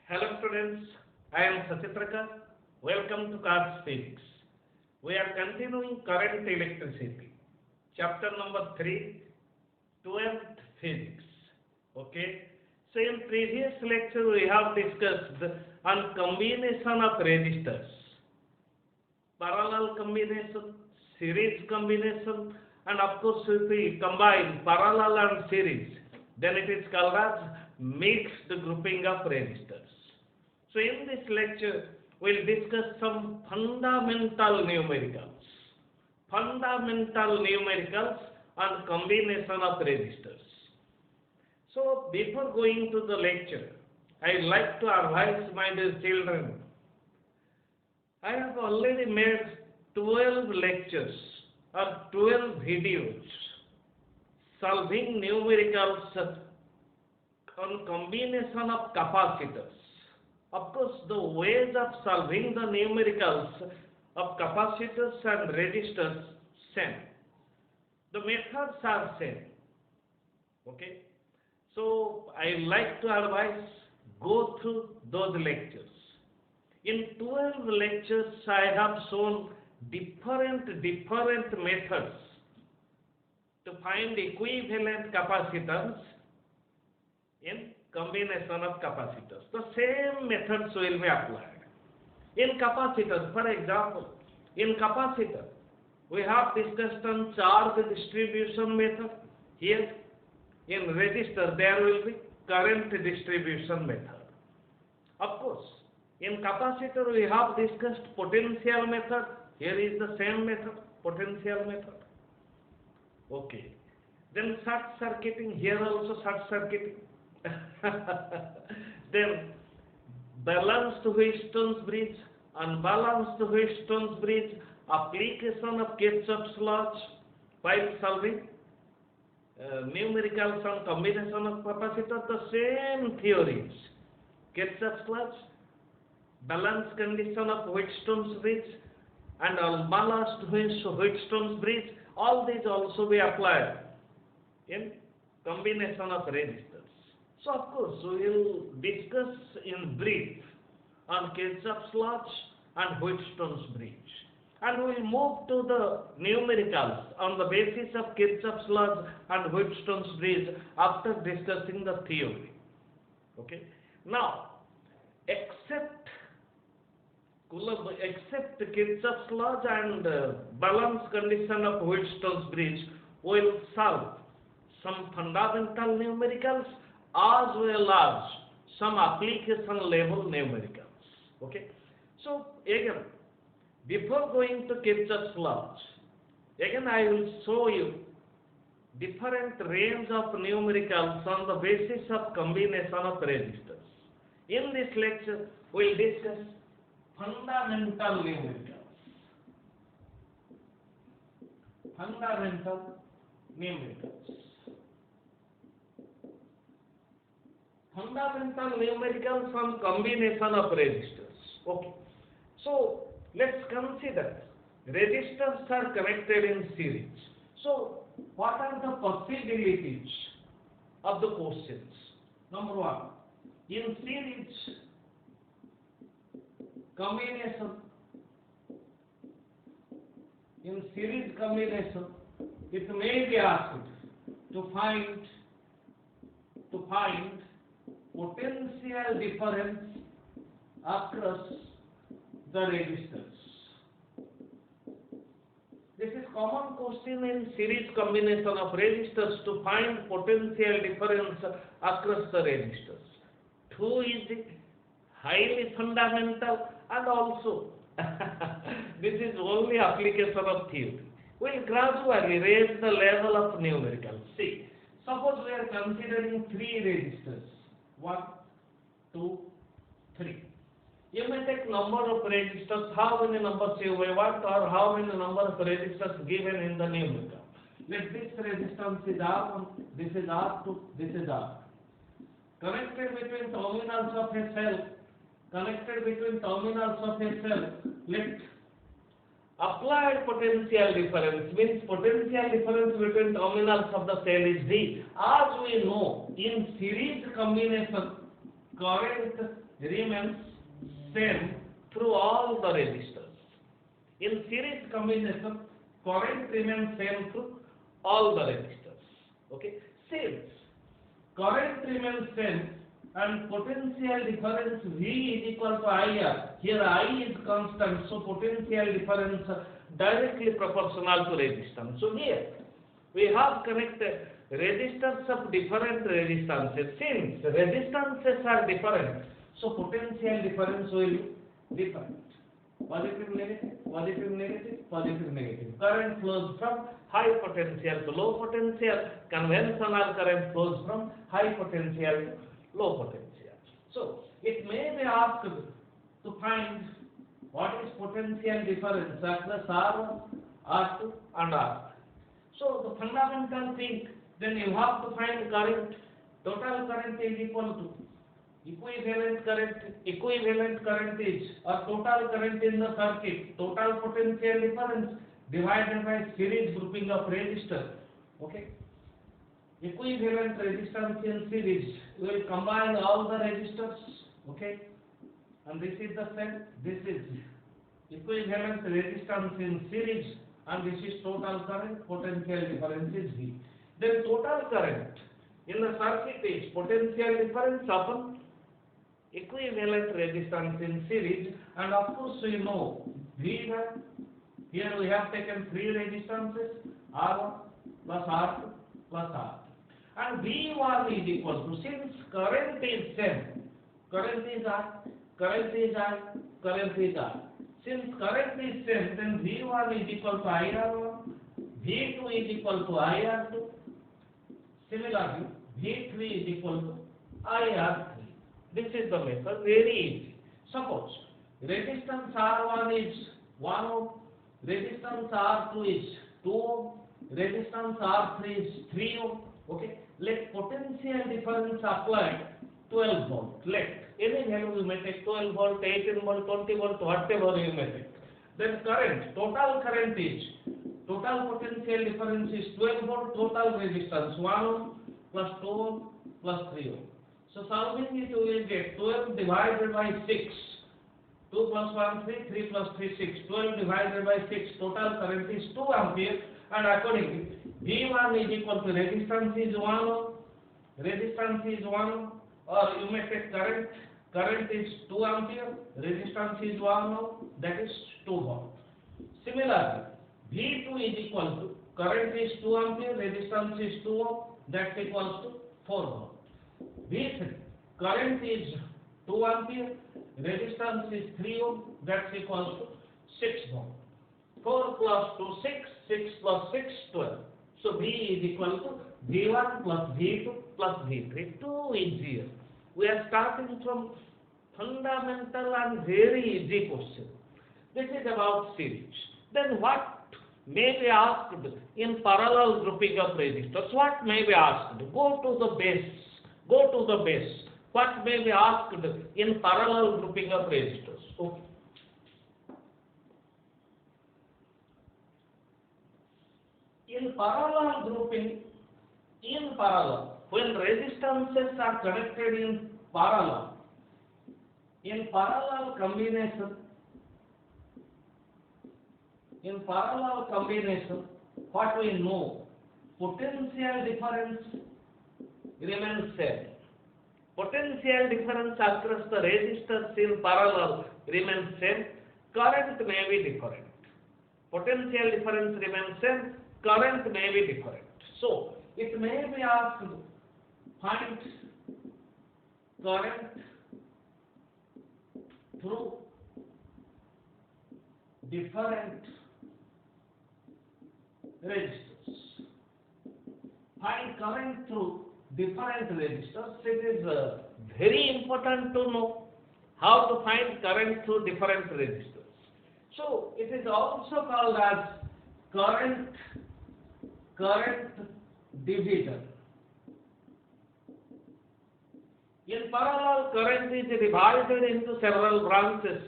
Hello students, I am Sachitraka. Welcome to Cars Physics. We are continuing current electricity. Chapter number 3, 12th Physics. Okay. So in previous lecture we have discussed on combination of resistors. Parallel combination, series combination, and of course if we combine parallel and series, then it is called as mixed grouping of resistors. So in this lecture, we'll discuss some fundamental numericals on combination of resistors. So before going to the lecture, I'd like to advise my dear children, I have already made 12 lectures or 12 videos solving numericals on combination of capacitors. Of course, the ways of solving the numericals of capacitors and resistors same. The methods are same. Okay. So I like to advise go through those lectures. In 12 lectures, I have shown different methods to find equivalent capacitance in combination of capacitors. The same methods will be applied. In capacitors, for example, in capacitor, we have discussed on charge distribution method. Here, in resistor, there will be current distribution method. Of course, in capacitor, we have discussed potential method. Here is the same method, potential method. Okay. Then short circuiting, here also short circuiting. Then balanced Wheatstone's bridge, unbalanced Wheatstone's bridge, application of Kirchhoff's laws while solving numericals on combination of capacitors, the same theories. Kirchhoff's laws, balanced condition of Wheatstone's bridge, and unbalanced Wheatstone's bridge, all these also be applied in combination of resistors. So of course we will discuss in brief on Kirchhoff's laws and Wheatstone's bridge, and we will move to the numericals on the basis of Kirchhoff's laws and Wheatstone's bridge after discussing the theory. Okay. Now, except Kirchhoff's laws and balance condition of Wheatstone's bridge, we will solve some fundamental numericals as well as some application level numericals. Okay. So again, before going to Kirchhoff's laws, again I will show you different range of numericals on the basis of combination of resistors. In this lecture, we will discuss fundamental numericals. Fundamental numericals. Fundamental numericals on combination of resistors. Okay. So let's consider resistors are connected in series. So what are the possibilities of the questions? Number one, in series combination, it may be asked to find potential difference across the resistors. This is common question in series combination of resistors, to find potential difference across the resistors. Too easy, highly fundamental, and also this is only application of theory. We will gradually raise the level of numericals. See, suppose we are considering 3 resistors. 1, 2, 3. You may take number of resistors, how many numbers you may want, or how many number of resistors given in the numerical. Let this resistance is R1, this is R2, this is R. Connected between terminals of a cell, let applied potential difference means potential difference between terminals of the cell is V. As we know, in series combination, current remains same through all the resistors. In series combination, current remains same through all the resistors. Okay. Since current remains same and potential difference V is equal to IR, here I is constant, so potential difference directly proportional to resistance. So here we have connected resistors of different resistances. Since resistances are different, so potential difference will be different. Positive, negative, positive, negative, positive, negative. Current flows from high potential to low potential. Conventional current flows from high potential to low potential. So it may be asked to find what is potential difference across R1, R2 and R3. So the fundamental thing, then you have to find current. Total current is equal to equivalent current is, or total current in the circuit, total potential difference divided by series grouping of resistors. Okay. Equivalent resistance in series, we will combine all the resistors. Okay. And this is the set, this is equivalent resistance in series, and this is total current, potential difference is V. Then total current in the circuit is potential difference upon equivalent resistance in series, and of course we know V1. Here we have taken three resistances, R1 plus R2 plus R3, and V1 is equal to, since current is same, current is I, current is I, current is I. Since current is same, then V1 is equal to IR1, V2 is equal to IR2. Similarly, V3 is equal to IR3. This is the method, very easy. Suppose resistance R1 is 1 ohm, resistance R2 is 2 ohm, resistance R3 is 3 ohm. Okay, let potential difference applied 12 volt. Let any value you may take, 12 volt, 18 volt, 20 volt, whatever you may take. Then current, total current is, total potential difference is 12 volt, total resistance 1 ohm plus 2 ohm plus 3 ohm. So solving it, you will get 12 divided by 6. 2 plus 1, 3, 3 plus 3, 6. 12 divided by 6, total current is 2 ampere, and accordingly, V1 is equal to resistance is 1 ohm, resistance is 1 ohm, or you may take current, current is 2 ampere, resistance is 1 ohm, that is 2 volt. Similarly, V2 is equal to, current is 2 ampere, resistance is 2 ohm, that equals to 4 volt. V3, current is 2 ampere, resistance is 3 ohm, that's equals to 6 volt. 4 plus 2, 6, 6 plus 6, 12. So V is equal to V1 plus V2 plus V3. 2 is here. We are starting from fundamental and very easy question. This is about series. Then what may be asked in parallel grouping of resistors? What may be asked? Go to the base. Go to the base. What may be asked in parallel grouping of resistors? Okay. In parallel grouping, in parallel, when resistances are connected in parallel combination, what we know, potential difference remains same. Potential difference across the resistors in parallel remains same. Current may be different. Potential difference remains same. Current may be different. So it may be asked, find current through different resistors. Find current through different resistors. It is very important to know how to find current through different resistors. So it is also called as current division. In parallel, current is divided into several branches,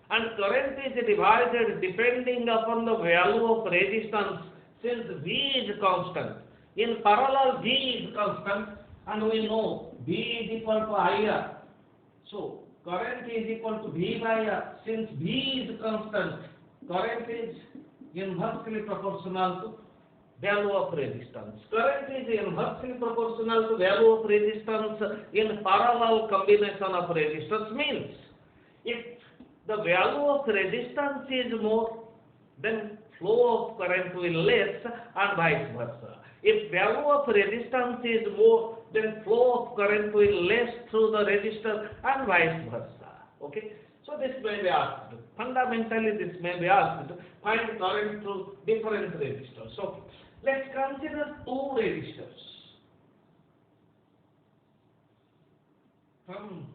and current is divided depending upon the value of resistance, since V is constant. In parallel, V is constant, and we know V is equal to IR. So current is equal to V by R. Since V is constant, current is inversely proportional to value of resistance. Current is inversely proportional to value of resistance in parallel combination of resistors. Means if the value of resistance is more, then flow of current will less, and vice versa. If value of resistance is more, then flow of current will less through the resistor, and vice versa. Okay. So this may be asked. Fundamentally, this may be asked. Find current through different resistors. So let's consider two resistors. From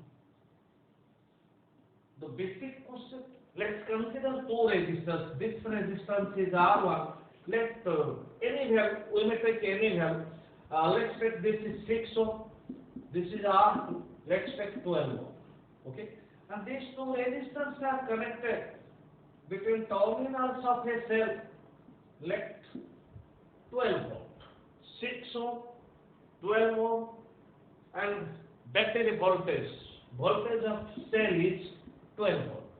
the basic question, let's consider two resistors. This resistance is R1. Let any value, we may take any value. Let's take this is 6 ohm. This is R2. Let's take 12 ohm. Okay. And these two resistors are connected between terminals of a cell. Let 12 volt, 6 ohm, 12 ohm, and battery voltage. Voltage of cell is 12 volt.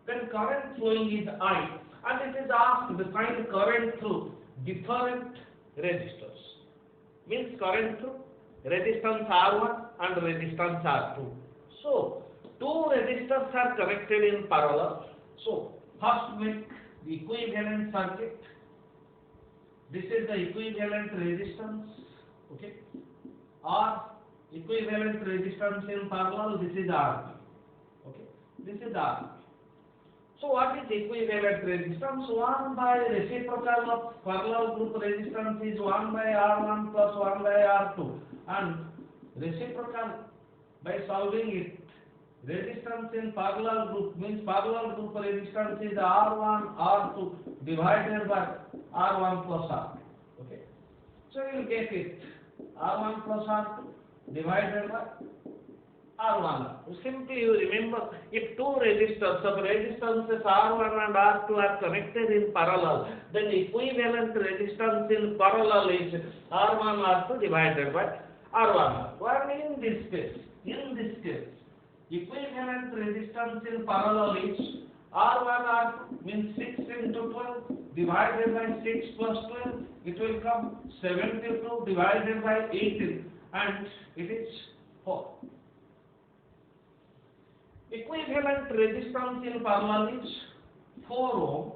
Then current flowing is I, and it is asked to find current through different resistors. Means current through resistance R1 and resistance R2. So two resistors are connected in parallel. So first make the equivalent circuit. This is the equivalent resistance. Okay. Or equivalent resistance in parallel. This is RP. Okay. This is RP. So what is equivalent resistance? 1 by reciprocal of parallel group resistance is 1 by R1 plus 1 by R2, and reciprocal by solving it, resistance in parallel group means parallel group resistance is R1 R2 divided by R1 plus R2. Okay, so you will get it R1 plus R2 divided by R1. Simply you remember, if two resistors of resistances R1 and R2 are connected in parallel, then equivalent resistance in parallel is R1 R2 divided by R1 R2. And in this case, equivalent resistance in parallel is R1 R2 means 6 into 12 divided by 6 plus 12. It will come 72 divided by 18, and it is 4. Equivalent resistance in parallel is 4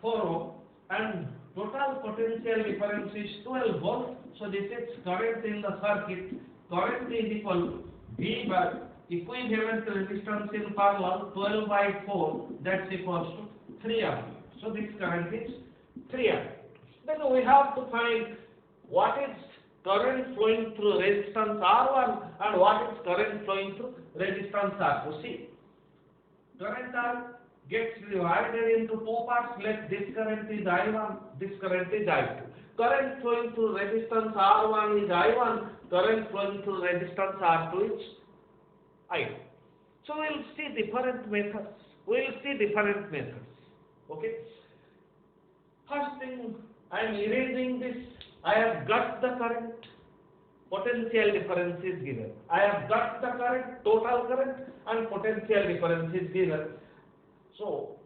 ohm, and total potential difference is 12 volt. So this is current in the circuit. Current is equal to V by equivalent resistance in parallel 12 by 4, that's equals to 3 ampere. So this current is 3 ampere. Then we have to find what is current flowing through resistance R1 and what is current flowing through resistance R2. See, current R gets divided into two parts. Let this current is I1, this current is I2. Current flowing through resistance R1 is I1, current flowing through resistance R2 is I2. So we will see different methods. Okay. First thing, I am erasing this. I have got the current. Potential difference is given. I have got the current, total current, and potential difference is given. So,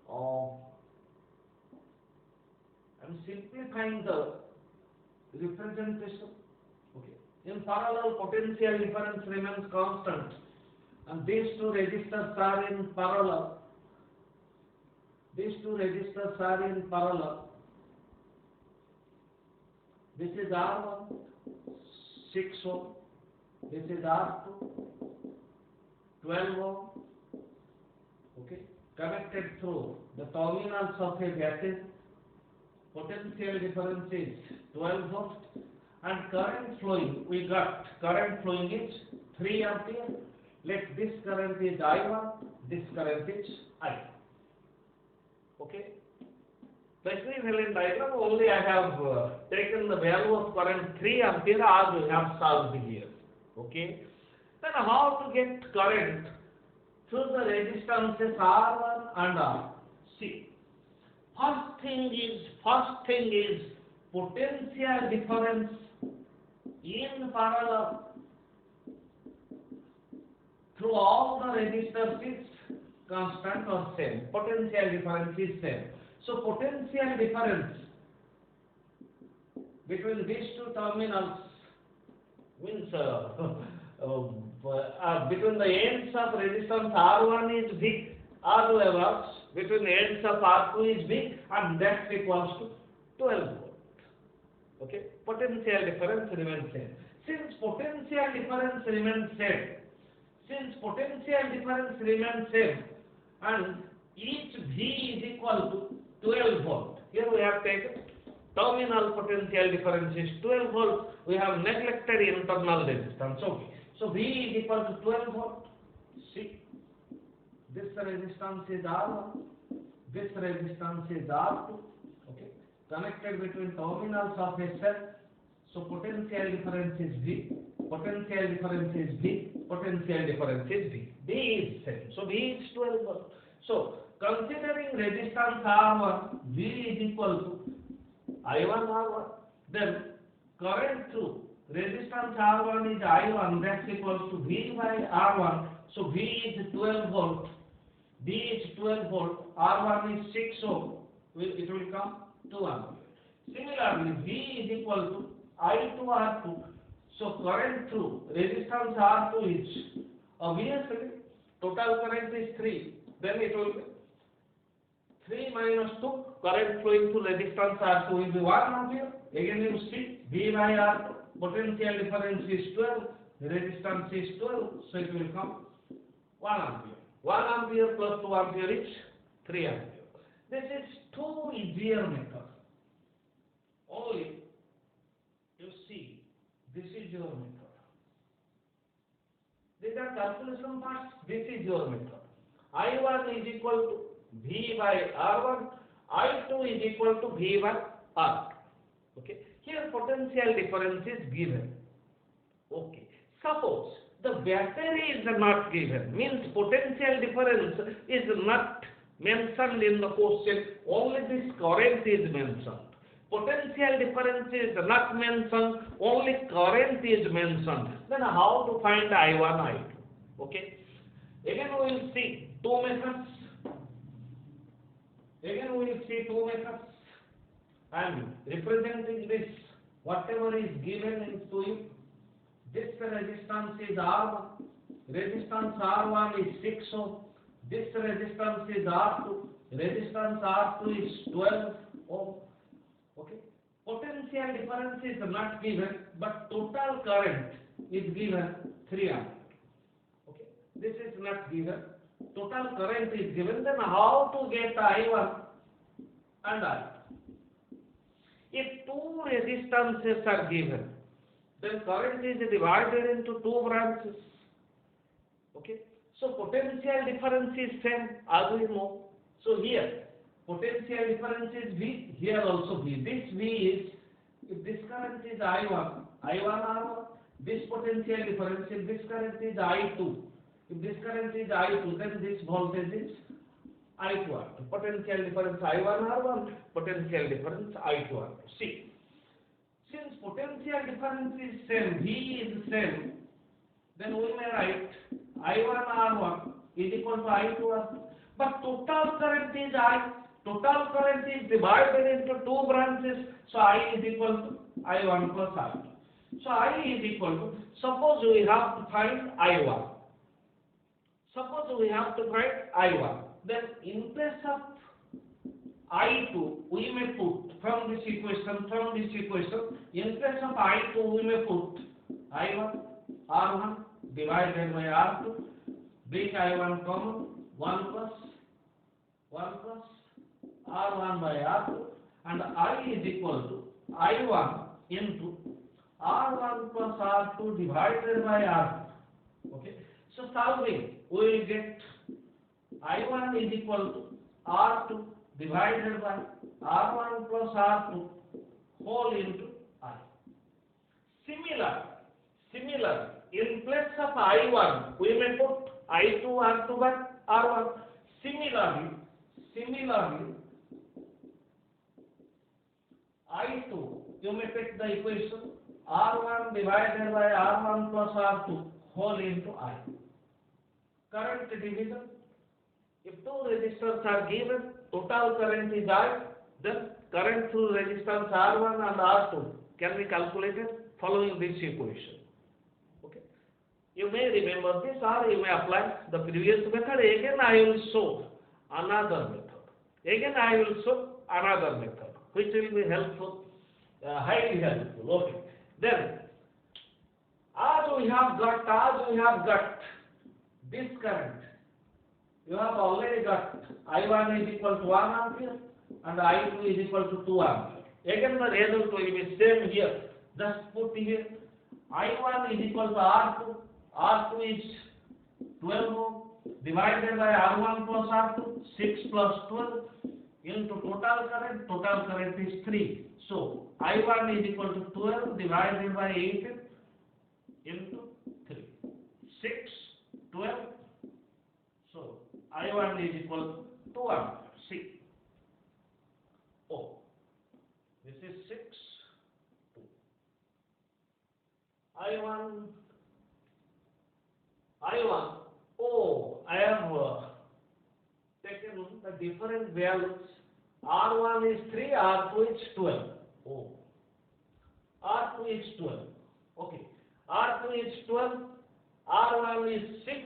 I am simplifying the representation. Okay. In parallel, potential difference remains constant, and these two resistors are in parallel. This is R1, 6 ohm. This is R2, 12 ohm. Okay, connected through the terminals of a battery. Potential difference is 12 volt, and current flowing, we got current flowing is 3 ampere. Let this current is I1, this current is I. Okay. The equivalent diagram, only I have taken the value of current 3 ampere as we have solved here. Okay. Then how to get current through the resistances R1 and R? See, first thing is potential difference in parallel through all the resistors is constant or same. Potential difference is same. So potential difference between these two terminals means between the ends of resistance R1 is big, R2 works, between the ends of R2 is big, and that equals to 12 volt. Okay, potential difference remains same. Since potential difference remains same, and each V is equal to 12 volt. Here we have taken terminal potential difference is 12 volt. We have neglected internal resistance. Okay. So V is equal to 12 volt. See, this resistance is R1, this resistance is R2. Okay, connected between terminals of a cell. So potential difference is V. Potential difference is V. Potential difference is V. V is same. So V is 12 volt. So considering resistance R1, V is equal to I1 R1. Then current through resistance R1 is I1, that's equals to V by R1. So V is 12 volt. V is 12 volt. R1 is 6 ohm. It will come 2 ampere. Similarly, V is equal to I2 R2. So current through resistance R2 is obviously total current is 3. Then it will be 3 minus 2. Current flowing to resistance R2 will be 1 ampere. Again you see V by R2. Potential difference is 12. Resistance is 12. So it will come 1 ampere. 1 ampere plus 2 ampere is 3 ampere. This is too easier method. Only you see, this is your method. These are calculation parts. This is your method. I1 is equal to V by R1. I2 is equal to V by R2. Okay. Here potential difference is given. Okay. Suppose the battery is not given, means potential difference is not mentioned in the question, only this current is mentioned. Potential difference is not mentioned, only current is mentioned. Then how to find I1, I2? Okay. Again we will see two methods. And representing this, whatever is given to you, this resistance is R1. Resistance R1 is 6 ohm. This resistance is R2. Resistance R2 is 12 ohm. Okay. Potential difference is not given, but total current is given 3 ampere. Okay. This is not given. Total current is given. Then how to get I1 and I2? If two resistances are given, then current is divided into two branches. Okay. So potential difference is same, as we know. So here potential difference is V. Here also V. This V is, if this current is I1, R1. This potential difference, if this current is I2. If this current is I2, then this voltage is I2 R2. Potential difference I1 R1, potential difference I2 R2. See, since potential difference is same, V is same, then we may write I1 R1 is equal to I2 R2. But total current is total current is divided into two branches, so I is equal to I1 plus I2. So I is equal to, suppose we have to find I1. Then in place of I2, we may put from this equation, in place of I2, we may put I1, R1 divided by R2, bring I1 common, 1 plus R1 by R2, and I is equal to I1 into R1 plus R2 divided by R2. Okay. So solving, we will get I1 is equal to R2 divided by R1 plus R2 whole into I. Similarly, in place of I1, we may put I2 R2 by R1. Similarly, I2, you may take the equation R1 divided by R1 plus R2 whole into I. current division. If two resistors are given, total current is I, then current through resistance R1 and R2 can be calculated following this equation. Okay. You may remember this or you may apply the previous method. Again I will show another method. Again I will show another method which will be helpful, highly helpful. Okay. Then as we have got this current, you have already got I1 is equal to 1 ampere and I2 is equal to 2 ampere. Again the result will be same here. Just put here I1 is equal to R2. R2 is 12 ohm divided by R1 plus R2, 6 plus 12 into total current. Total current is 3. So I1 is equal to 12 divided by 8 into 3. 6, 12. So I1 is equal to 2 ampere. See. Oh, this is 6. 2. I1. Oh, I have taken the different values. R1 is 3, R2 is 12. Oh, R2 is 12. Okay, R2 is 12, R1 is 6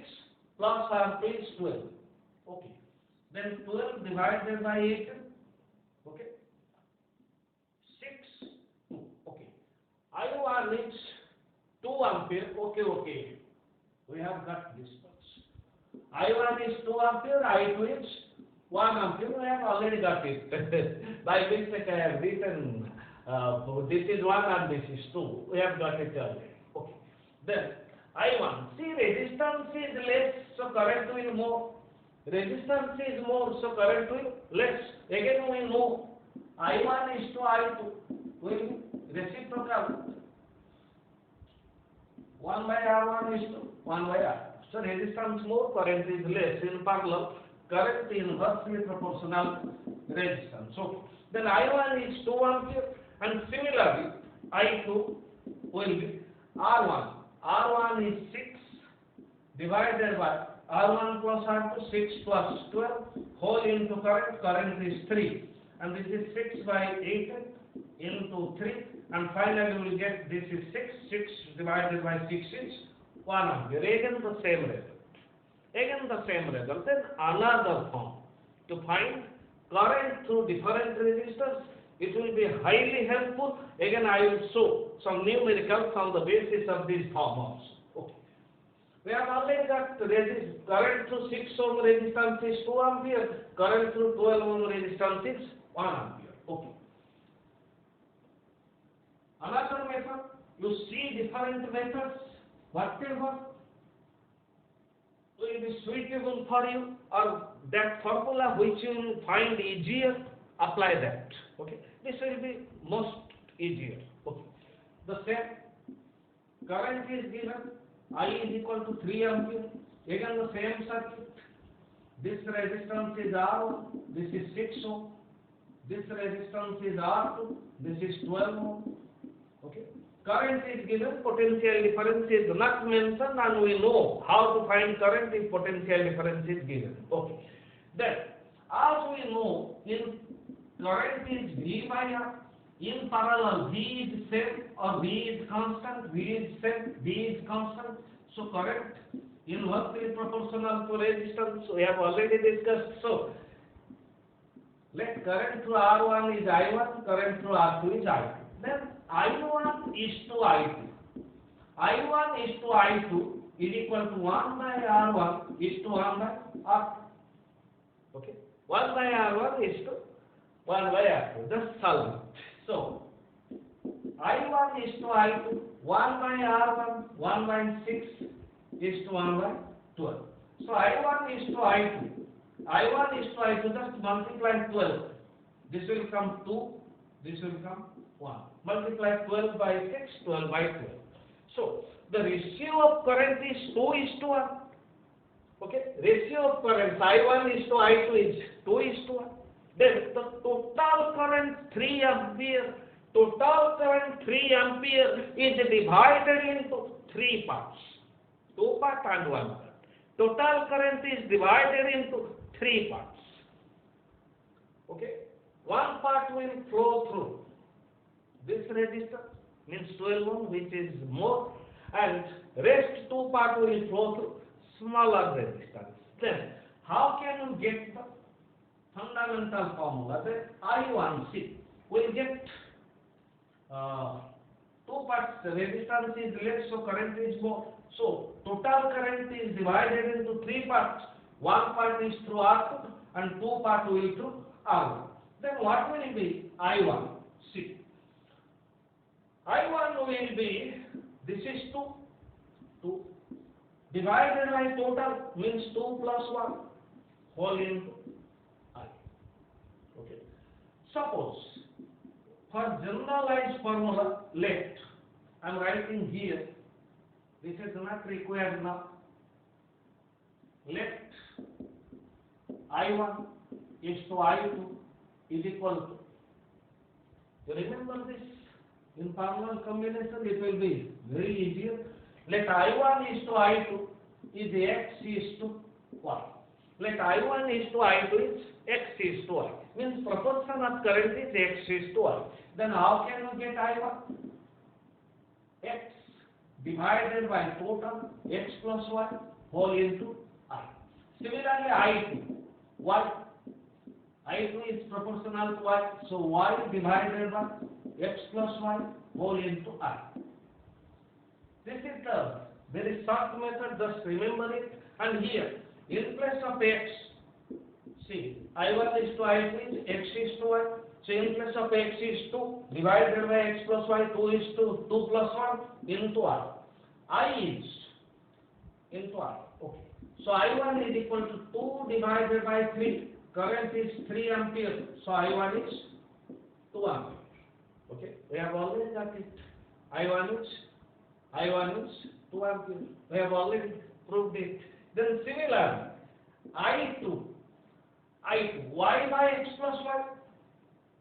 plus R2 is 12. Okay, then 12 divided by 8. Okay, 6, 2. Okay, I1 is 2 ampere. Okay. We have got this much. I1 is 2 ampere, I2 is 1 ampere. We have already got it. By mistake I have written this is 1 and this is 2. We have got it already. Okay. Then I1. See, resistance is less, so current will more. Resistance is more, so current will less. Again we know I1 is to I2 will be reciprocal. 1 by R1 is to 1 by R2. So resistance more, current is less. In parallel, current inversely proportional resistance. So then I1 is 2 ampere and similarly I2 will be R1. R1 is 6 divided by R1 plus R2, 6 plus 12 whole into current. Current is 3 and this is 6 by 8 into 3 and finally we will get this is 6 divided by 6 is 1 ampere. Again the same result. Then another form to find current through different resistors. It will be highly helpful. Again I will show some numericals on the basis of this form also. Okay. We have already got current through 6 ohm resistance is 2 ampere. Current through 12 ohm resistance is 1 ampere. Okay. Another method, you see different methods, whatever will be suitable for you or that formula which you will find easier, apply that. Okay, this will be most easier. Okay, the same current is given, I is equal to 3 ampere. Again the same circuit. This resistance is R1, this is 6 ohm. This resistance is R2, this is 12 ohm. Okay. Current is given, potential difference is not mentioned, and we know how to find current if potential difference is given. Okay. Then, as we know, in current is V by R. In parallel, V is same or V is constant. V is same, V is constant. So current inversely proportional to resistance. We have already discussed. So let current through R1 is I1, current through R2 is I2. Then I1 is to I2. I1 is to I2 is equal to 1 by R1 is to 1 by R2. Okay. 1 by R1 is to 1 by R2. Just solve it. So I1 is to I2. 1 by R1, 1 by 6 is to 1 by 12. So I1 is to I2. I1 is to I2. Just multiply 12. This will come 2. This will come 1. Multiply 12 by 6, 12 by 12. So, the ratio of current is 2 is to 1. Okay? Ratio of current I1 is to I2 is 2 is to 1. Then, the total current 3 ampere. Total current 3 ampere is divided into 3 parts. 2 part and 1 part. total current is divided into three parts. Okay, one part will flow through this resistor, means 12 ohm, which is more, and rest two part will flow through smaller resistance. Then how can you get the fundamental formula? That I1C will get two parts resistance is less, so current is more. So total current is divided into three parts. One part is through R2 and two part will through R1. Then what will be I1? See, I1 will be, this is 2 divided by total, means 2 plus 1 whole into I. Okay. Suppose for generalized formula, let, I am writing here, this is not required now. Let I1 is to I2 is equal to, you remember this? In parallel combination, it will be very easier. Let I1 is to I2 is X is to Y. Let I1 is to I2 is X is to Y. Means proportion of current is X is to Y. Then how can you get I1? X divided by total X plus Y whole into I. Similarly, I2. Y. I2 is proportional to Y. So Y divided by X plus Y whole into I. This is the very short method, just remember it. And here, in place of X, see, I1 is to I2 is X is to Y. So in place of X is 2 divided by X plus Y, 2 is to 2 plus 1 into I. I is into I. Okay. So I1 is equal to 2 divided by 3. Current is 3 ampere. So I1 is 2 ampere. Okay. We have already got it. I1 is 2 ampere. We have already proved it. Then similarly, I2, Y by X plus Y.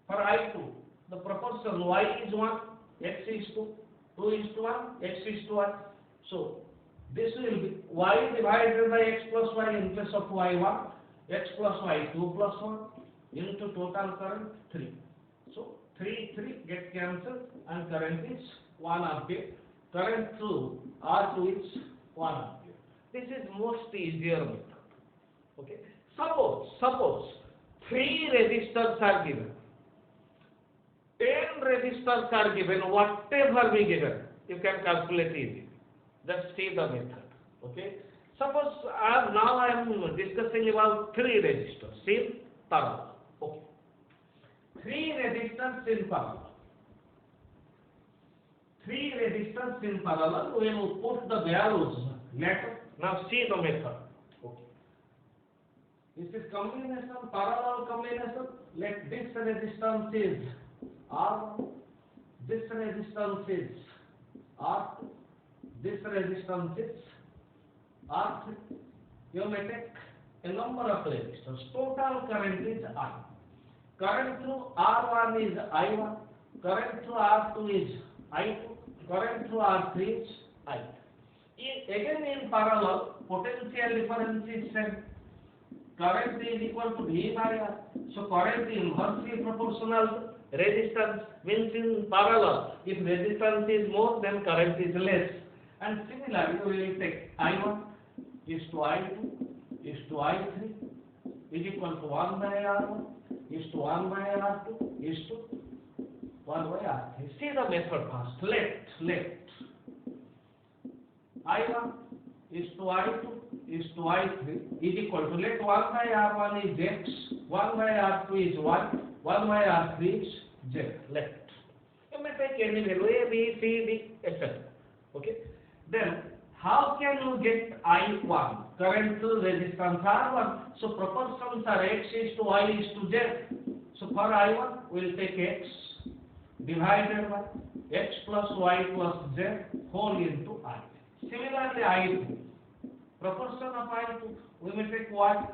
For I2, the proportion Y is 1, X is 2, 2 is to 1, X is to 1. So this will be Y divided by X plus Y in place of Y1, X plus Y 2 plus 1 into total current 3. So 3 get cancelled and current is 1 ampere. Current through R2 is 1 ampere. This is most easier method. Okay. Suppose 3 resistors are given. 10 resistors are given, whatever be given, you can calculate easily. Just see the method. Okay. Suppose now I am discussing about 3 resistors in parallel. Okay. 3 resistors in parallel. 3 resistors in parallel, we will put the values later. Now see the method. Okay. This is combination, parallel combination. Let this resistance is R1, this resistance is R2, this resistance is R3. You may take a number of resistors. Total current is I. Current through R1 is I1, current through R2 is I2, current through R3 is I. Again in parallel, potential difference is same. Current is equal to V by R. So current is inversely proportional to resistance, means in parallel. If resistance is more, then current is less. And similarly, we will take I1 is to I2 is to I3 is equal to 1 by R1 is to 1 by R2 is to 1 by R3. See the method first. Let I1 is to I2 is to I3 is equal to, let 1 by R1 is X, 1 by R2 is Y, 1 by R3 is Z. Let. You may take any value, A, B, C, D, etc. Okay. Then, how can you get I1? Current through resistance R1. So, proportions are X is to Y is to Z. So, for I1, we will take X divided by X plus Y plus Z whole into I. Similarly, I2. Proportion of I2, we may take Y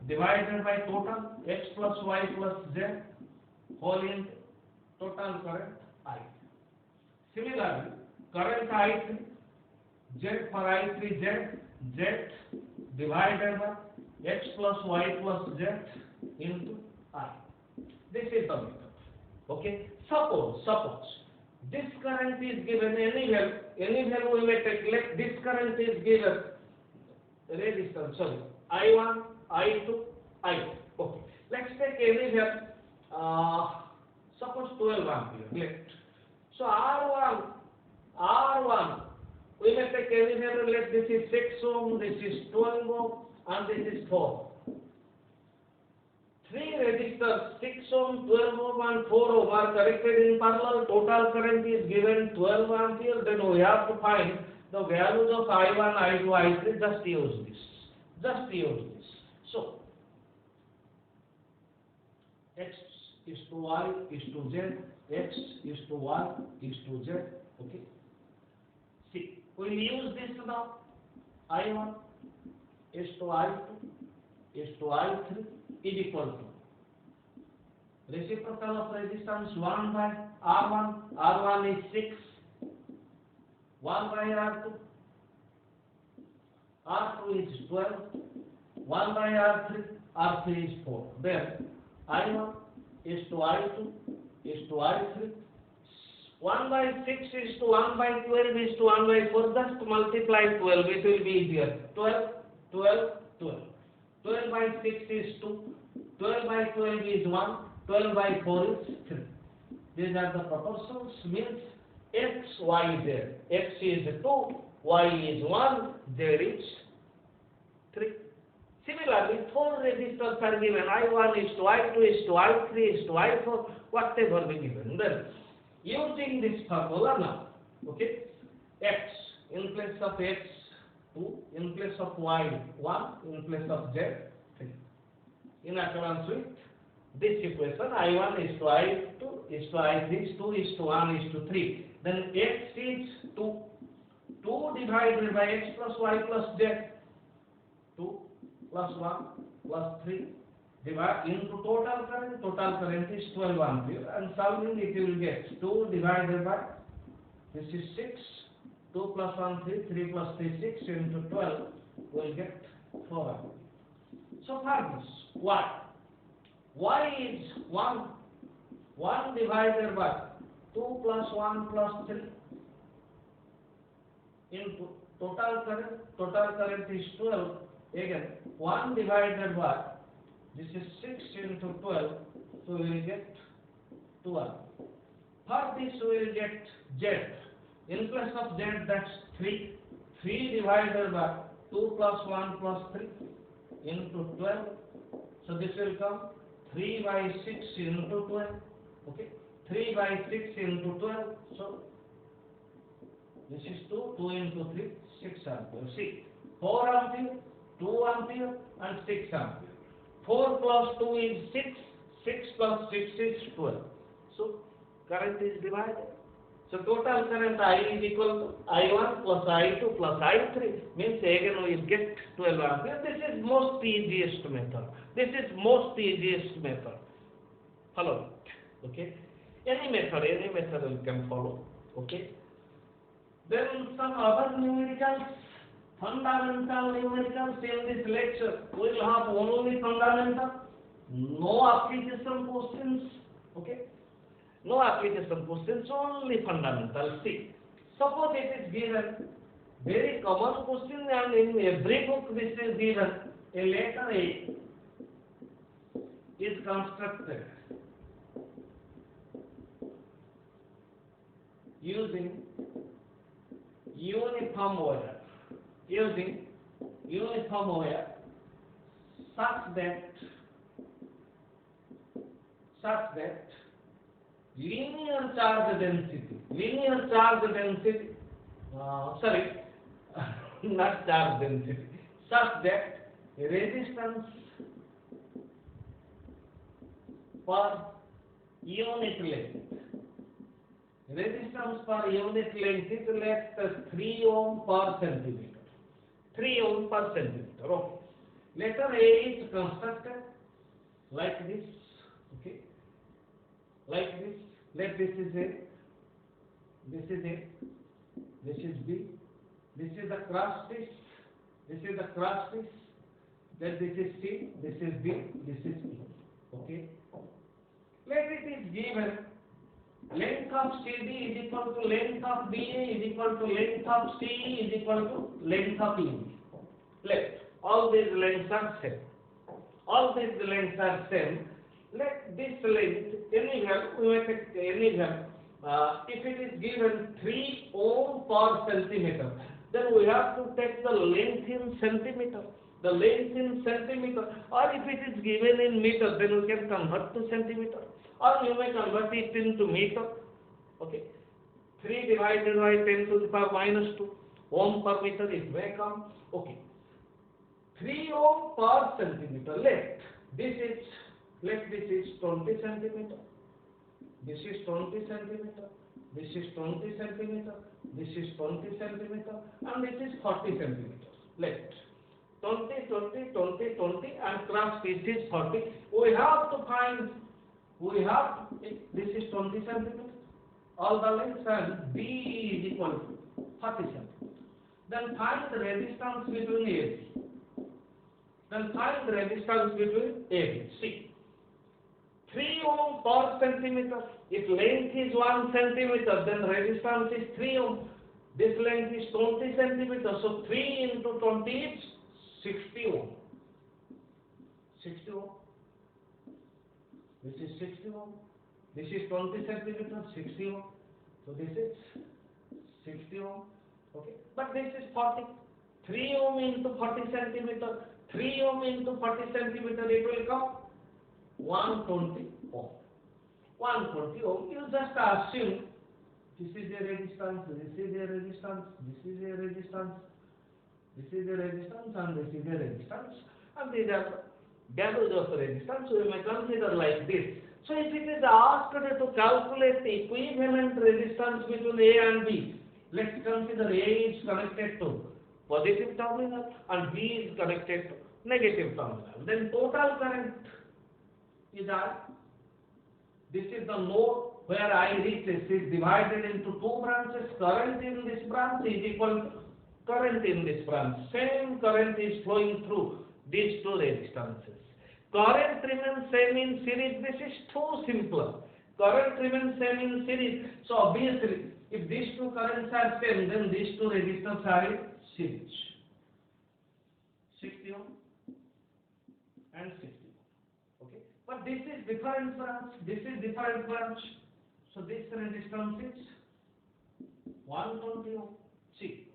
divided by total X plus Y plus Z whole into total current I. Similarly, current I3, Z for I3 Z z divided by x plus y plus z into I. This is the method. Okay. Suppose this current is given any value we may take. Let this current is given resistance. Sorry, I1, I2, I2. Okay. Let's take any value. Suppose 12 ampere. Let. So R1, we may take any value. Let this is 6 ohm, this is 12 ohm, and this is 4. Three resistors, 6 ohm, 12 ohm, and 4 ohm are connected in parallel. Total current is given 12 ampere. Then we have to find the values of I1, I2, I3. Just use this. So X is to Y is to Z. X is to Y is to Z. Okay. See, we will use this now. I1 is to I2 is to I3 is equal to reciprocal of resistance 1 by R1. R1 is 6. 1 by R2. R2 is 12. 1 by R3. R3 is 4. Then I1 is to I2 is to I3. 1 by 6 is to 1 by 12 is to 1 by 4. Just multiply 12. It will be easier. 12, 12, 12. 12 by 6 is 2. 12 by 12 is 1. 12 by 4 is 3. These are the proportions. Means X, Y, Z. X is 2, Y is 1, Z is 3. Similarly, 4 resistors are given. I1 is to I2 is to I3 is to I4, whatever be given. Then, using this formula now, okay, X in place of X 2, in place of Y 1, in place of Z 3. In accordance with this equation, I1 is to I2 is to I3 is 2 is to 1 is to 3. Then X is 2. 2 divided by X plus Y plus Z. 2 plus 1 plus 3 divide into total current is 12 ampere, and solving it you will get 2 divided by, this is 6, 2 plus 1 3, 3 plus 3 6 into 12 will get 4 ampere. So for this y is 1 divided by 2 plus 1 plus 3 into total current is 12. Again, 1 divided by, this is 6 into 12, so we will get 12. For this we will get Z. In place of Z, that's 3. 3 divided by 2 plus 1 plus 3 into 12. So this will come 3 by 6 into 12. Okay, 3 by 6 into 12. So this is 2 into 3, 6 ampere. See, 4 ampere, 2 ampere and 6 ampere. 4 plus 2 is 6, 6 plus 6 is 12. So current is divided. So total current I is equal to I1 plus I2 plus I3. Means again we will get 12 ampere. This is most easiest method. Follow it. Okay. Any method you can follow. Okay. Then some other numericals. Fundamental numericals in this lecture. We will have only fundamental, no application questions. Okay, no application questions, only fundamental. See, suppose it is given very common question, and in every book this is given. A letter A is constructed using uniform wire. Such that linear charge density, not charge density, such that resistance per unit length is let 3 ohm per centimeter. 3 ohm per centimeter. Okay. Letter A is constructed like this. Okay. Like this. Let this is A. This is A. This is B. This is the cross piece. This is the cross piece. Then this is C, this is B, this is E. Okay. Let it is given length of CD is equal to length of BA is equal to length of CE is equal to length of EB. Let all these lengths are same. All these lengths are same. Let this length any value we may take any value. If it is given 3 ohm per centimeter, then we have to take the length in centimeter. The length in centimeter, or if it is given in meter, then we can convert to centimeter, or you may convert it into meter. Okay, 3 divided by 10 to the power minus 2 ohm per meter it may come. Okay, 3 ohm per centimeter. Let this is 20 centimeter. This is 20 centimeter. This is 20 centimeter. This is 20 centimeter, and this is 40 centimeter. Let 20, 20, 20, 20, and cross piece is 40. We have to find, this is 20 centimeters, all the lengths, and B is equal to 40 centimeters. Then find the resistance between AB. See, 3 ohm per centimeter. If length is 1 centimeter, then resistance is 3 ohm. This length is 20 centimeters, so 3 into 20 is 60 ohm. 60 ohm. This is 60 ohm. This is 20 centimeters, 60 ohm. So this is 60 ohm. Okay. But this is 40. 3 ohm into 40 centimeter. 3 ohm into 40 centimeter, it will come 120 ohm. 120 ohm. You just assume this is a resistance, this is a resistance, this is a resistance. This is a resistance and this is a resistance, and these are values of resistance. So we may consider like this. So if it is asked to calculate the equivalent resistance between A and B, let's consider A is connected to positive terminal and B is connected to negative terminal. Then total current is I. This is the node where I reaches is divided into 2 branches. Current in this branch is equal to current in this branch. Same current is flowing through these 2 resistances. Current remains same in series. This is too simple. Current remains same in series. So obviously, if these 2 currents are same, then these 2 resistors are in series. 60 ohm and 60 ohm. Okay. But this is different branch. This is different branch. So this resistance is 120 ohm. See.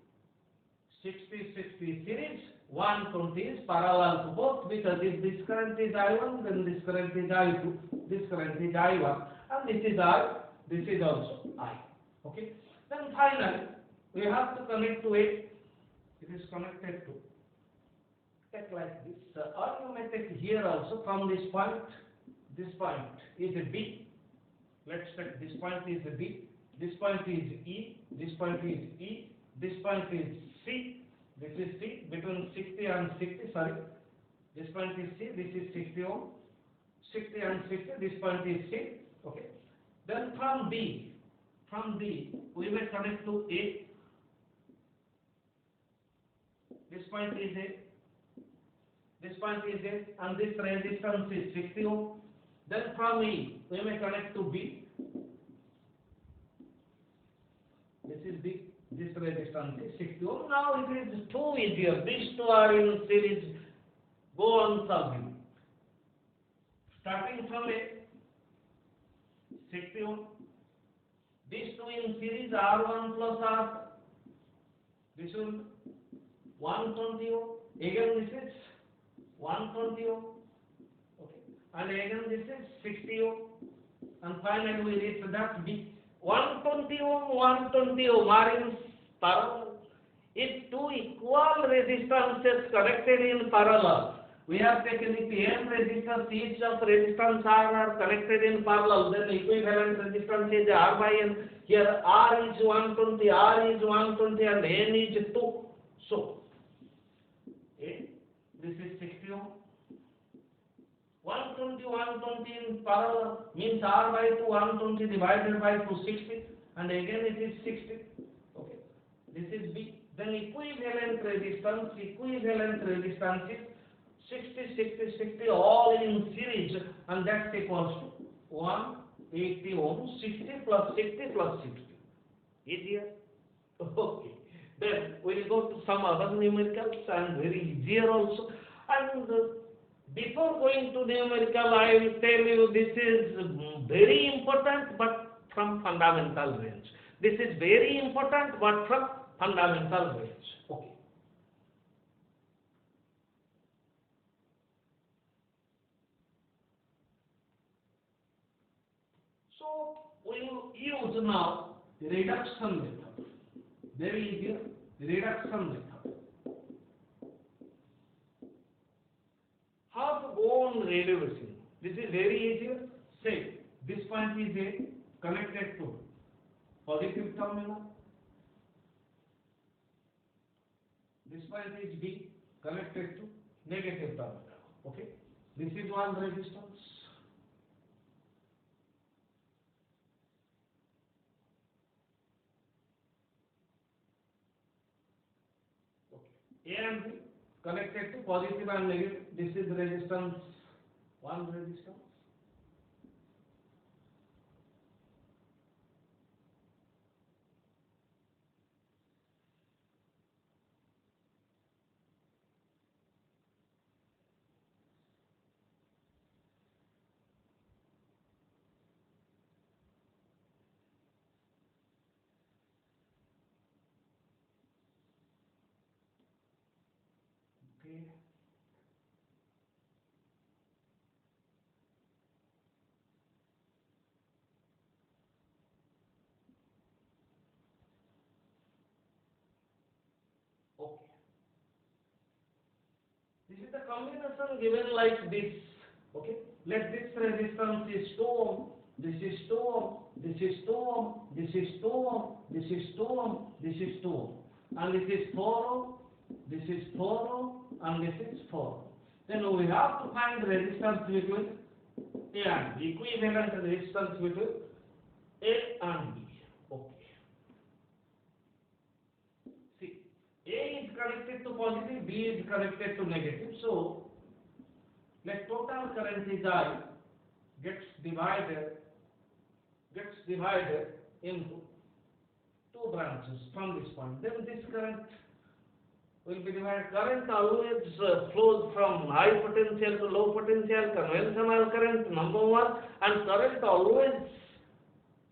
60 series, 120 is parallel to both, because if this current is I1, then this current is I2, this current is I1, and this is I, this is also I. Okay. Then finally, we have to connect to it. It is connected to, take like this, or you may take here also from this point. This point is a B. Let's take this point is a B. This point is E. This point is E. This point is C. This is C. Between 60 and 60, sorry. This point is C. This is 60 ohm. 60 and 60. This point is C. Okay. Then from B, we may connect to A. This point is A. This point is A, and this resistance is 60 ohm. Then from E, we may connect to B. This is B. This resistance is 60 ohm. Now it is too easier. These 2 are in series. Go on solving. Starting from A, 60 ohm. These 2 in series, R1 plus R. This will 120 ohm. Again this is 120 ohm. Okay. And again this is 60 ohm. And finally we reach that B. 120 ohm, 120 ohm are in parallel. If 2 equal resistances connected in parallel, we have taken if n resistors, each of resistance R are connected in parallel, then equivalent resistance is R by N. Here R is 120, R is 120, and N is 2. So, this is 60 ohm. 120, 120 in parallel means R by 2, 120 divided by 2, 60, and again it is 60. Okay. This is B. Then equivalent resistance is 60, 60, 60 all in series, and that's equals to 180 ohms, 60 plus 60 plus 60. Easier? Okay. Then we'll go to some other numericals and very easier also. And before going to numerical, I will tell you this is very important but from fundamental range. This is very important but from fundamental range. Okay. So we will use now the reduction method. Very easy, reduction method. How to go on reducing? This is very easy. Say this point is A connected to positive terminal. This point is B connected to negative terminal. Okay. This is one resistance. A and B connected to positive and negative. This is resistance, one resistance. Okay. Okay. This is the combination given like this. Okay. Let this resistance is 2 ohm. This is 2 ohm. This is 2 ohm. This is 2 ohm. This is 2 ohm. This is 2 ohm. And this is 4 ohm. This is 4 ohm. And this is 4 ohm. Then we have to find resistance between A and B. Equivalent resistance between A and B. Okay. See, A is connected to positive, B is connected to negative. So, let total current is I gets divided into two branches from this point. Then this current will be divided. Current always flows from high potential to low potential, conventional current number one, and current always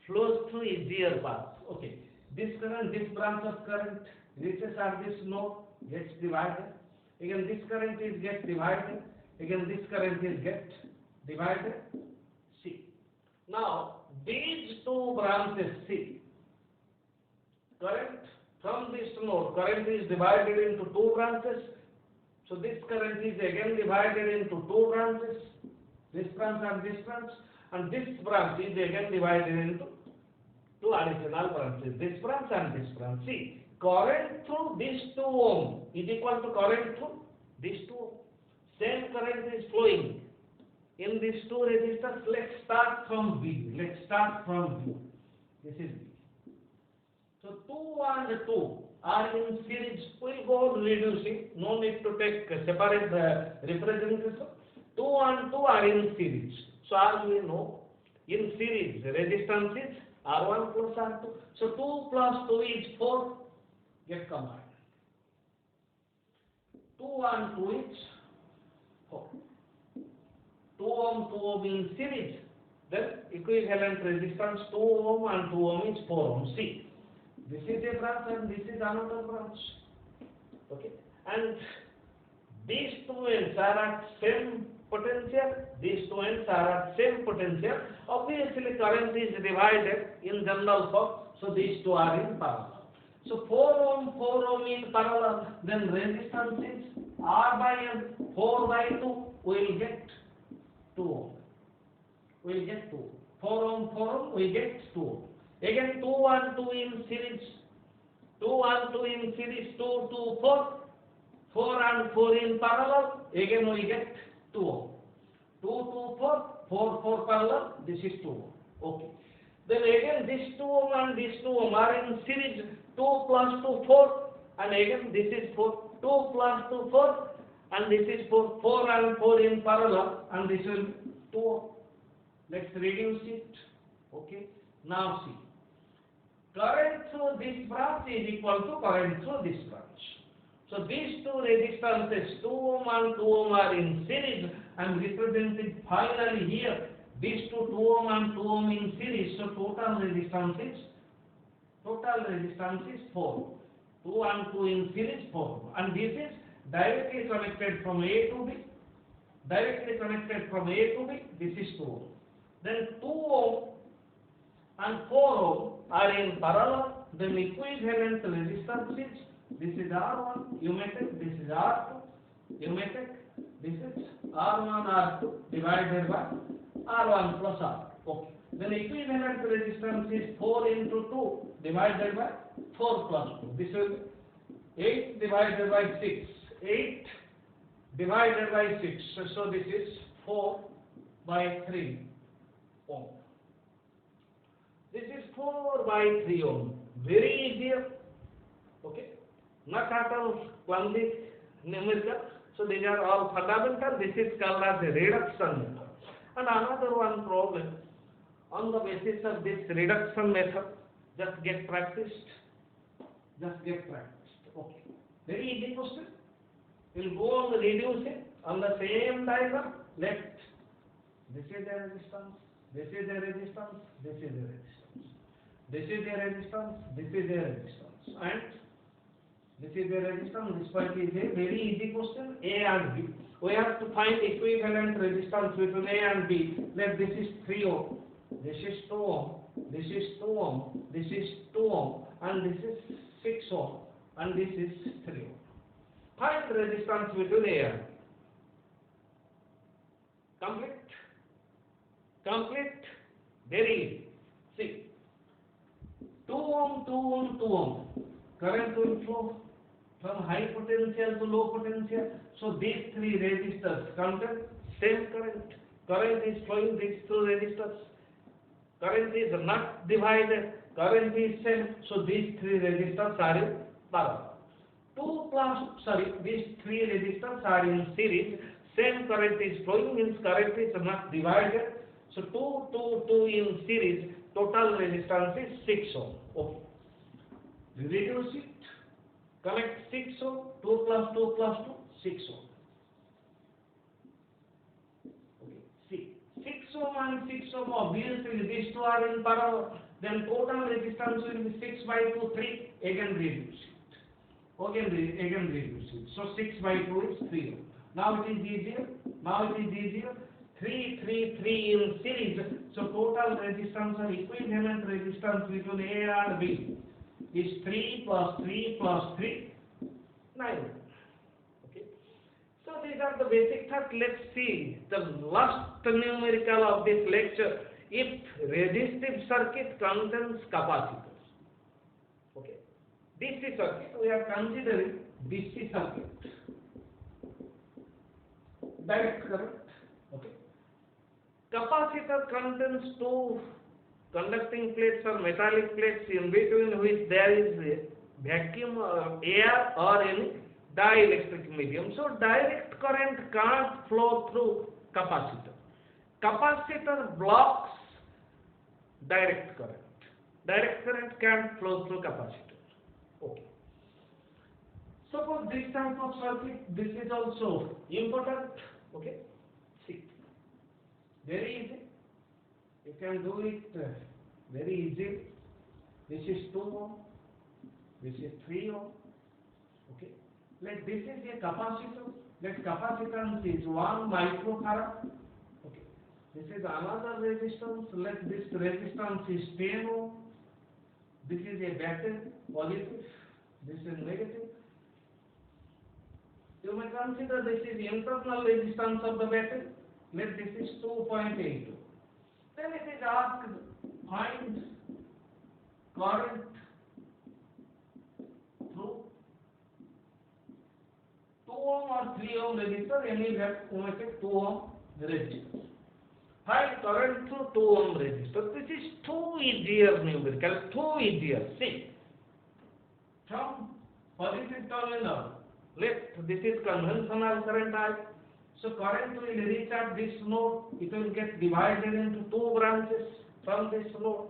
flows through easier path. Okay. This current, this branch of current reaches at this node, gets divided. Again, this current is get divided. Again, this current is get divided. See. Now, these two branches, see. Current from this node, current is divided into two branches. So this current is again divided into two branches. This branch and this branch. And this branch is again divided into two additional branches. This branch and this branch. See, current through these 2 ohm is equal to current through these 2 ohm. Same current is flowing in these two resistors. Let's start from B. Let's start from B. This is B. So 2 and 2 are in series. We'll go on reducing. No need to take separate representation. 2 and 2 are in series. So as we know, in series, the resistance is R1 plus R2. So 2 plus 2 is 4. Get combined. 2 and 2 is 4. 2 ohm in series. Then equivalent resistance 2 ohm and 2 ohm is 4 ohm. See, this is a branch and this is another branch. Okay. And these two ends are at same potential. These two ends are at same potential. Obviously, current is divided in general form. So these two are in parallel. So 4 ohm in parallel. Then resistance is R by N. 4 by 2 will get 2 ohm. We'll get 2. 4 ohm, we get 2 ohm. Again 2 and 2 in series. 2 and 2 in series, 2, 2, 4. 4 and 4 in parallel. Again we get 2 ohm. 2, 2, 4. 4, 4 parallel. This is 2 ohm. Okay. Then again this 2 ohm and this 2 ohm are in series. 2 plus 2, 4. and again this is 4. 2 plus 2, 4, and this is 4. 4 and 4 in parallel, and this will be 2. Let's reduce it. Okay. Now see. Current through this branch is equal to current through this branch. So these two resistances, 2 ohm and 2 ohm, are in series and represented finally here. These two 2 ohm and 2 ohm in series. So total resistance is 4. 2 and 2 in series 4. And this is directly connected from A to B. This is 2 ohm. Then 2 ohm and 4 ohm are in parallel. Then equivalent resistance is, this is R1, you may take, this is R2, you may take, this is R1, R2 divided by R1 plus R. Okay. Then equivalent resistance is 4 into 2 divided by 4 plus 2. This is 8 divided by 6. 8 divided by 6. So this is 4 by 3 ohm. This is 4 by 3 ohm. Very easy. Okay. Not at all clumsy numerical. So these are all fundamental. This is called as a reduction method. And another one problem. On the basis of this reduction method, just get practiced. Okay. Very easy question. We'll go on reducing on the same diagram. Let this is the resistance, this is the resistance, this is the resistance. This is the resistance, this is the resistance, and this is the resistance. This part is a very easy question. A and B. We have to find equivalent resistance between A and B. Let this is 3 ohm, this is 2 ohm, this is 2 ohm, this is 2 ohm, and this is 6 ohm, and this is 3 ohm. Find resistance between A and B. Complete. Very easy. See. 2 ohm, 2 ohm, 2 ohm. Current will flow from high potential to low potential. So these three resistors contain same current. Current is flowing these two resistors. Current is not divided. Current is same. So these three resistors are in parallel. These three resistors are in series. Same current is flowing, means current is not divided. So 2 in series. Total resistance is 6 ohm. Okay. Reduce it. Connect 6 ohm. 2 plus 2 plus 2, 6 ohm. Okay. See, 6 ohm and 6 ohm, obviously these two are in parallel. Then total resistance will be 6 by 2, 3. Again reduce it. So 6 by 2 is 3 ohm. Now it is easier. 3 in series. So total resistance or equivalent resistance between A and B is 3 plus 3 plus 3, 9. Okay. So these are the basic thoughts. Let's see the last numerical of this lecture. If resistive circuit contains capacitors. Okay. DC circuit, we are considering DC circuit. Direct current. Okay. Capacitor contains two conducting plates or metallic plates in between which there is a vacuum or air or any dielectric medium. So direct current can't flow through capacitor. Capacitor blocks direct current. Direct current can't flow through capacitor. Okay. Suppose this type of circuit, this is also important. Okay. See. Very easy. You can do it very easily. This is 2 ohm. This is 3 ohm. Okay. Let this is a capacitor. Let capacitance is 1 microfarad. Okay. This is another resistance. Let this resistance is 10 ohm. This is a battery, positive. This is negative. You may consider this is internal resistance of the battery. Let this is 2.82. Then it is asked, find current through 2 ohm or 3 ohm resistor, any that we may take 2 ohm resistor. Find current through 2 ohm resistor. This is too easier numerical, too easier. See, from positive terminal left. This is conventional current I. So current will reach at this node. It will get divided into two branches from this node.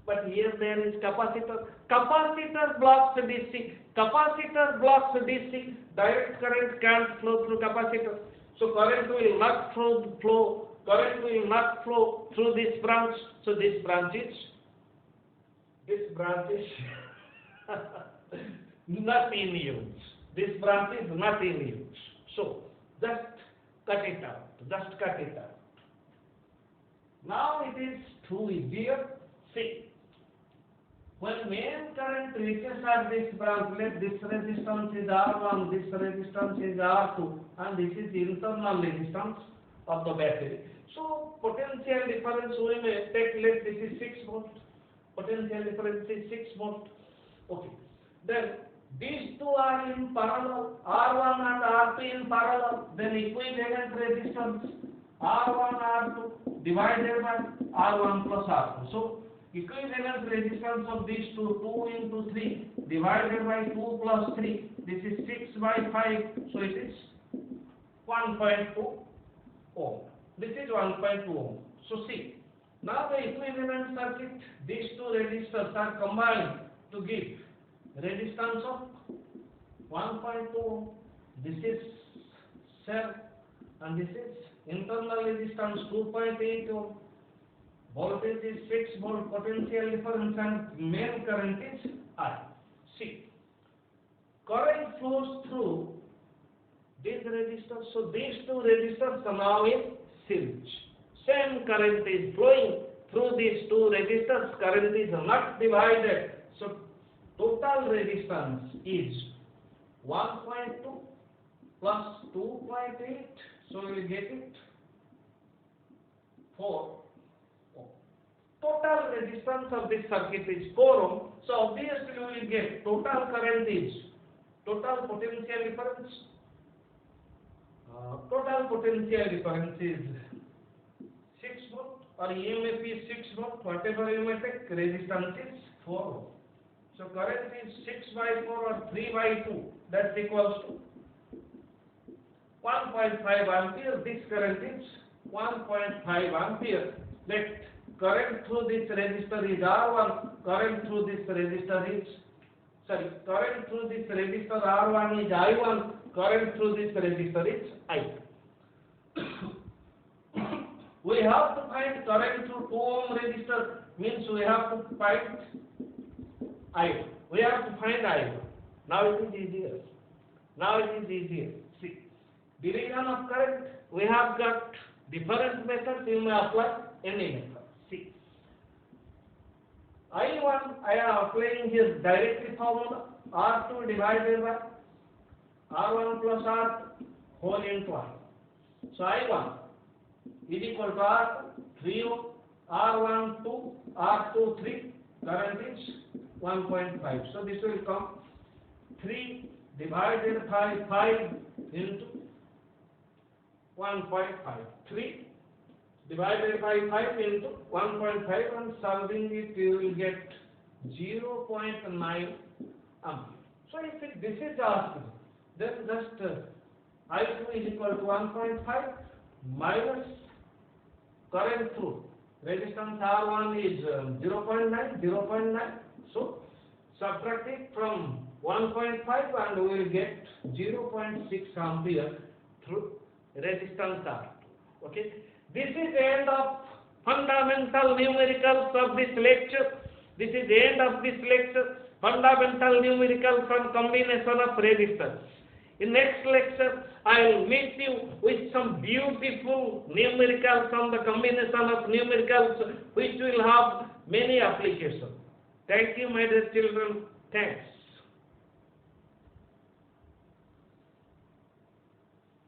But here there is capacitor. Capacitor blocks DC. Capacitor blocks DC. Direct current can't flow through capacitor. So current will not flow. Current will not flow through this branch. So this branch is not in use. This branch is not in use. So just cut it out. Just cut it out. Now it is too easier. See, when main current reaches at this branch, let this resistance is R1, this resistance is R2, and this is internal resistance of the battery. So potential difference we may take, let this is 6 volt. Potential difference is 6 volt. Okay. Then these two are in parallel, R1 and R2 in parallel. Then equivalent resistance R1 R2 divided by R1 plus R2. So equivalent resistance of these two, 2 into 3 divided by 2 plus 3. This is 6 by 5. So it is 1.2 ohm. This is 1.2 ohm. So see, now the equivalent circuit, these two resistors are combined to give resistance of 1.2 ohm. This is cell and this is internal resistance 2.8 ohm. Voltage is 6 volt, potential difference and main current is I. See, current flows through these resistors. So these two resistors are now in series. Same current is flowing through these two resistors. Current is not divided. So total resistance is 1.2 plus 2.8. So we will get it 4. Total resistance of this circuit is 4 ohm. So obviously we will get total current is total potential difference. Total potential difference is 6 volt or EMF is 6 volt. Whatever you may take, resistance is 4 ohm. So current is 6 by 4 or 3 by 2. That's equals to 1.5 ampere. This current is 1.5 ampere. Let current through this resistor is R1, current through this resistor is, current through this resistor R1 is I1, current through this resistor is I. We have to find current through 2 ohm resistor, means we have to find I1. We have to find I1. Now it is easier. Now it is easier. See, division of current, we have got different methods. You may apply any method. See, I1, I am applying here directly formula R2 divided by R1 plus R2 whole into I. So I1 is equal to R2 3 ohm, R1 2, R2 3, current is 1.5. So this will come 3 divided by 5 into 1.5. 3 divided by 5 into 1.5, and solving it you will get 0.9 ampere. So if this is asked, then just I2 is equal to 1.5 minus current through resistance R1 is 0.9. So subtract it from 1.5 and we will get 0.6 ampere through resistance R2. Okay. This is the end of fundamental numericals of this lecture. This is the end of this lecture. Fundamental numericals and combination of resistors. In next lecture, I will meet you with some beautiful numericals on the combination of numericals which will have many applications. Thank you, my dear children. Thanks.